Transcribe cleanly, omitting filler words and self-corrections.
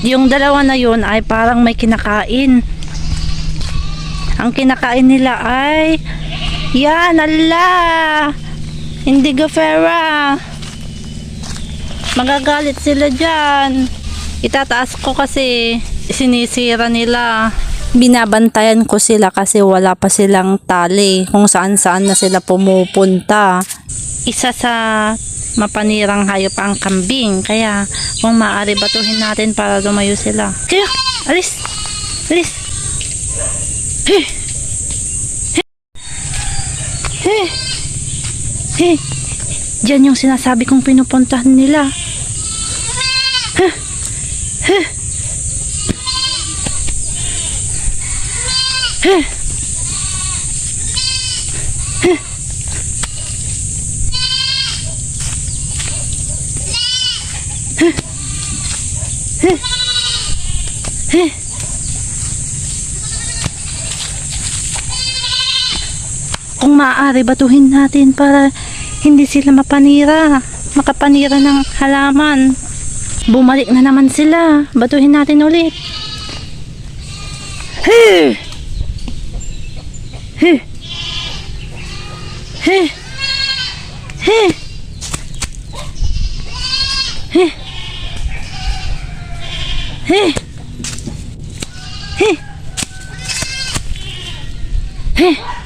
Yung dalawa na yun ay parang may kinakain. Ang kinakain nila ay yan, ala, Indigofera. Magagalit sila dyan. Itataas ko kasi sinisira nila. Binabantayan ko sila kasi wala pa silang tali kung saan saan na sila pumupunta. Isa sa mapanirang hayop ang kambing, kaya kung maaari batuhin natin para lumayo sila. Kaya, alis! Alis! He! He! He! Diyan yung sinasabi kong pinupuntahan nila. He! He! He! He! He! Kung maaari batuhin natin para hindi sila makapanira ng halaman. Bumalik na naman sila. Batuhin natin ulit. He! He! He! He! He! He! He! He!